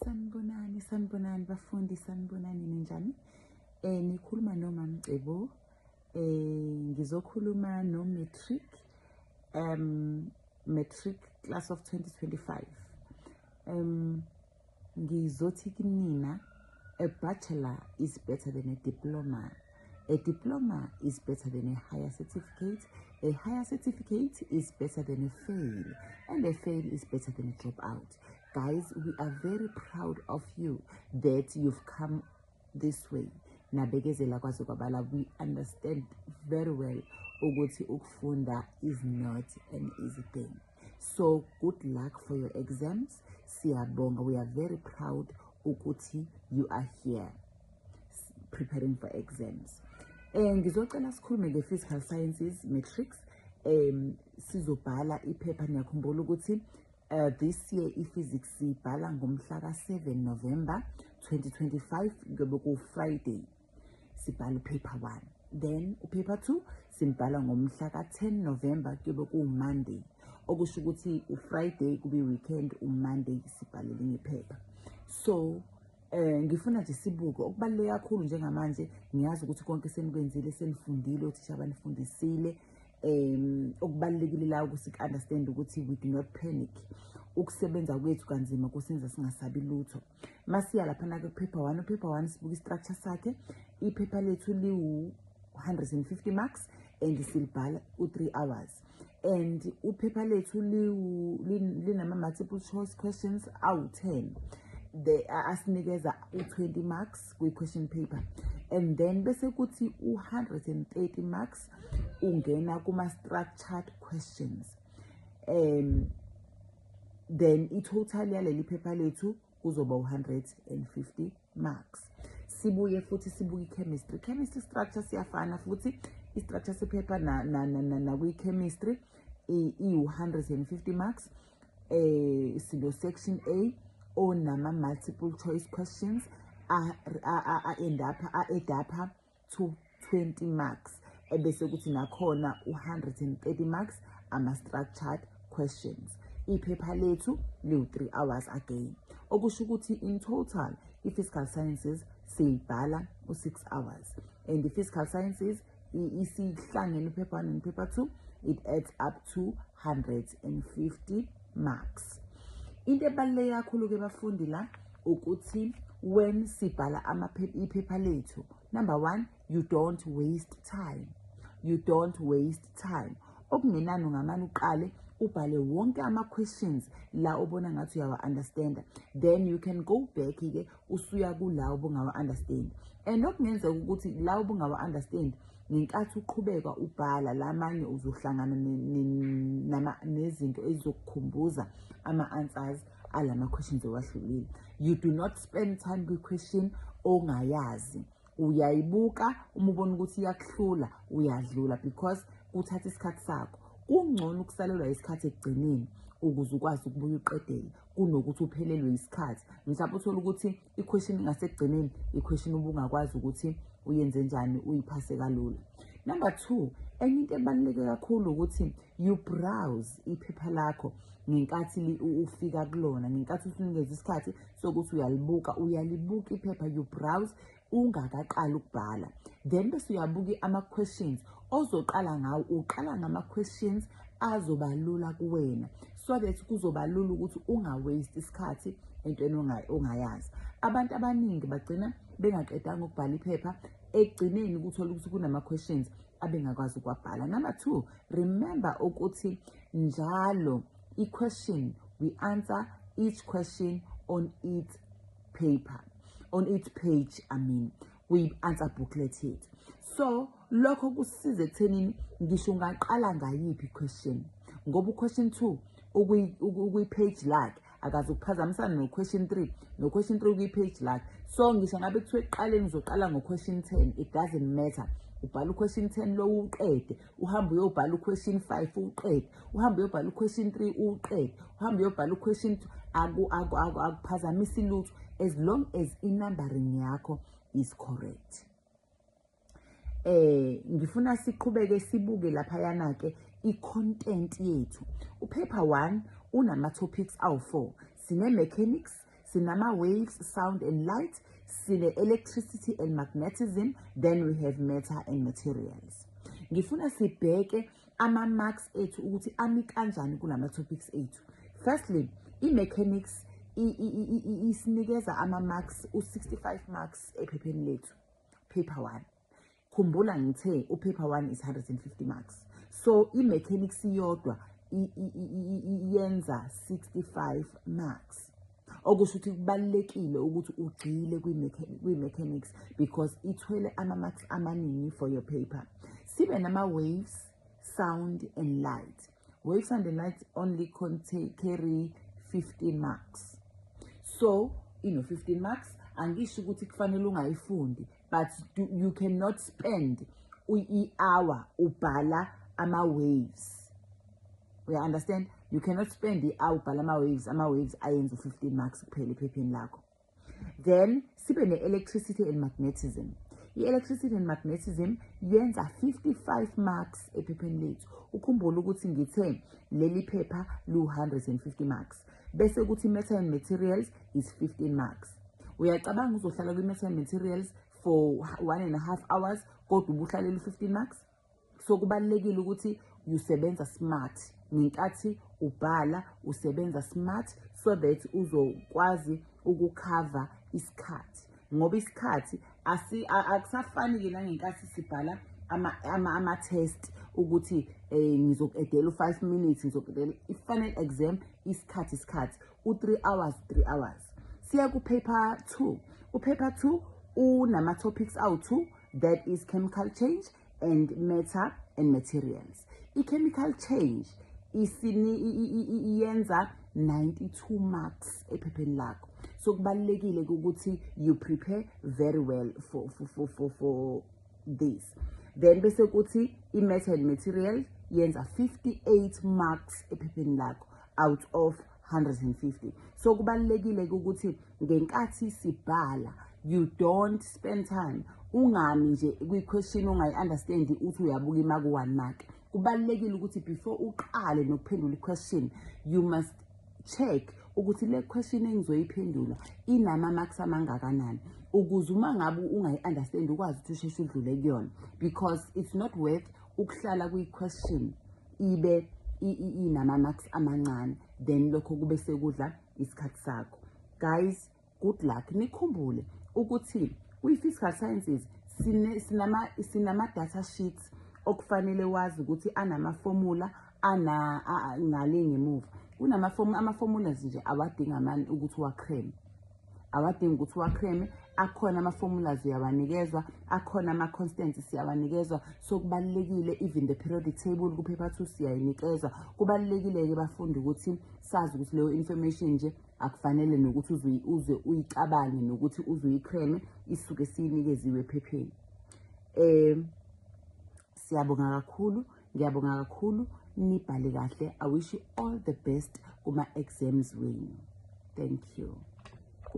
Sanibonani bafundi, sanibonani ninjani? Nikhuluma noMamcebo. Ngizokhuluma no matric class of 2025. Ngizothi kinina, a bachelor is better than a diploma. A diploma is better than a higher certificate. A higher certificate is better than a fail. And a fail is better than a dropout. Guys, we are very proud of you that you've come this way. Nabekezela kwazi kwabala, we understand very well ukuthi ukufunda is not an easy thing. So good luck for your exams. Siyabonga, we are very proud ukuthi you are here preparing for exams. Ngizocela sikhulume nge-physical sciences matrix. Sizobhala iphepha, niyakhumbula ukuthi this year i-physics sibhala ngomhla ka-7 November 2025, ngoba ku-Friday sibhala upaper 1. Then upaper 2 simbhala ngomhla ka-10 November, kuyobe ku-Monday, okusho ukuthi u-Friday kube weekend, u-Monday sibhale linye iphepha. So ngifuna nje sibuke okubaluleke kakhulu njengamanje. Ngiyazi ukuthi konke senikwenzile, senifundile, othisha banifundisile. Okubalulekile la ukuthi understand ukuthi we do not panic. Ukusebenza kwethu kanzima kusenza singasabi lutho. Masiya lapha na paper 1, paper 1 sibuka istructure sakhe. Iphepha lethu liwu 150 marks and silibhala u3 hours. And uphepha lethu linama multiple choice questions awu 10. Asinikeza u20 marks kwi question paper. And then bese kuthi u130 marks ungena kuma structured questions. Then i-total yaleli phepha lethu kuzoba 150 marks. Sibuye futhi sibuke i-chemistry. Chemistry structure siyafana futhi i-structure sephepha na kwi-chemistry i-150 marks. Silo section A onama multiple choice questions add up to 20 marks. Ebese kuthi nakhona 130 marks ama structured questions. Iphepha lethu liwu 3 hours again. Okusho ukuthi in total i-physical sciences siyibhala u6 hours. And the physical sciences isihlangene paper 1 and paper 2, it adds up to 150 marks. Into ebaluleke kakhulu ke bafundi la ukuthi when sibhala iphepha lethu, number 1, you don't waste time. You don't waste time. Okungenani ungamane uqale ubhale wonke ama questions la ubona ngathi uyawa understand. Then you can go back ke usuya kula ubungawa understand. And okungenzeka ukuthi la ubungawa understand ngenkathi uqhubeka ubhala lamanye uzohlangana nezinto ezizokukhumbuza ama answers alama questions owahlulile. You do not spend time with question ongayazi. Uyayibuka uma ubona ukuthi iyakuhlula uyadlula because kuthatha isikhathi sakho. Kungcono ukusalelwa isikhathi ekugcineni ukuze ukwazi ukubuya uqedele kunokuthi uphelelwe isikhathi. Mhlawumbe uthola ukuthi i-question ingasekugcineni, i-question ubungakwazi ukuthi uyenze njani uyiphase kalula. Number 2, enye into ebaluleke kakhulu ukuthi you browse iphepha lakho ngenkathi ufika kulona, ngenkathi usunikeza isikhathi sokuthi uyalibuka iphepha, you browse ungakaqali ukubhala. Then bese uyabuka ama questions ozoqala ngawo, uqala ngama questions azobalula kuwena so that kuzoba lula ukuthi ungawaste isikhathi entweni ongayazi. Abantu abaningi bagcina bengaqedanga ukubhala iphepha, ekugcineni kuthola ukuthi kunama questions abengakwazi ukwabhala. Number 2, remember ukuthi njalo i-question, we answer each question on its paper, on its page, we answer booklet it. So lokho kusisiza ekuthenini ngisho ungaqala ngayiphi question, ngoba question 2 ukwi-page lakhe akazi ukuphazamisana no-question 3, no-question 3 ukwi-page lakhe. So ngisho ngabe kuthiwe ekuqaleni uzoqala ngo-question 10, it doesn't matter. Ubhala u-question 10 lo uqede, uhambe uyobhala u-question 5 uqede, uhambe uyobhala u-question 3 uqede, uhambe uyobhala u-question 2, akuphazamisi lutho as long as i-numbering yakho is correct. Ngifuna siqhubeke sibuke lapha yana ke i-content yethu. Upaper 1 unama topics awu 4. Sine mechanics, sinama waves, sound and light, sine electricity and magnetism, then we have matter and materials. Ngifuna sibheke ama-marks ethu ukuthi ami kanjani kulama topics ethu. Firstly, i-mechanics isinikeza ama-marks u-65 marks ephepheni lethu, paper 1. Khumbula ngithe upaper 1 is 150 marks. So i-mechanics yodwa yenza 65 marks. Okusho ukuthi kubalekile ukuthi ugcile kwi-mechanics because ithwele ama-marks amaningi for your paper. Sibe nama-waves, sound and light. Waves, sound and light only carry 15 marks. So, 15 marks, angisho ukuthi kufanele ungayifundi, but you cannot spend i-hour ubhala ama-waves. We understand? You cannot spend the hour ubhala ama-waves. Ama-waves ayenza 15 marks kuphela ephepheni lakho. Then, sibe ne-electricity and magnetism. I-electricity and magnetism yenza 55 marks ephepheni lethu. Ukhumbula ukuthi ngithe leli phepha lu-150 marks. Bese kuthi metal and materials is 15 marks. Uyacabanga uzohlala kwi-metal and materials for 1.5 hours kodwa ubuhlalele 15 marks? So kubalekile ukuthi usebenza smart. Ngenkathi ubhala usebenza smart so that uzokwazi ukucover isikhathi. Ngoba isikhathi akusafani ke nangenkathi sibhala ama-test ukuthi ngizoqedela 5 minutes ngizoqedela i-final exam isikhathi u-3 hours 3 hours. Siya ku-paper 2. U-paper 2 unama-topics awu-2, that is chemical change and matter and materials. I-chemical change yenza 92 marks ephepheni lakho. So kubalekile ukuthi you prepare very well for this. Then bese kuthi i-matter and material yenza 58 marks ephepheni lakho out of 150. So kubalekile ukuthi ngenkathi sibhala you don't spend time ungami nje kwi-question ungayi-understand uthi uyabuka imaku 1 mark. Kubalekile ukuthi before uqale nokuphendula i-question you must check ukuthi le question engizoyiphendula inama-marks amangakanani ukuze uma ngabe ungayi-understand ukwazi ukuthi usheshe udlule kuyona, because it's not worth ukuhlala kwi-question ibe inama-marks amancane then lokho kube sekudla isikhathi sakho. Guys, good luck. Nikhumbule ukuthi kwi-physical sciences sinama-data sheets okufanele wazi ukuthi anama-formula ngale ngemuva. Ama-formulas nje awadinga mani ukuthi uwacreme. Awadinga ukuthi uwacreme. Akhona ama-formulas uyawanikezwa, akhona ama-constants siyawanikezwa. So kubalekile even the periodic table ku-paper 2 siyayinikezwa. Kubalekile ke bafundi ukuthi sazi ukuthi leyo information nje akufanele nokuthi uze uyicabange nokuthi uze uyicreme isuke siyinikeziwe ephepheni. Siyabonga kakhulu, ngiyabonga kakhulu, nibhale kahle. I wish you all the best kuma exams wenu. Thank you.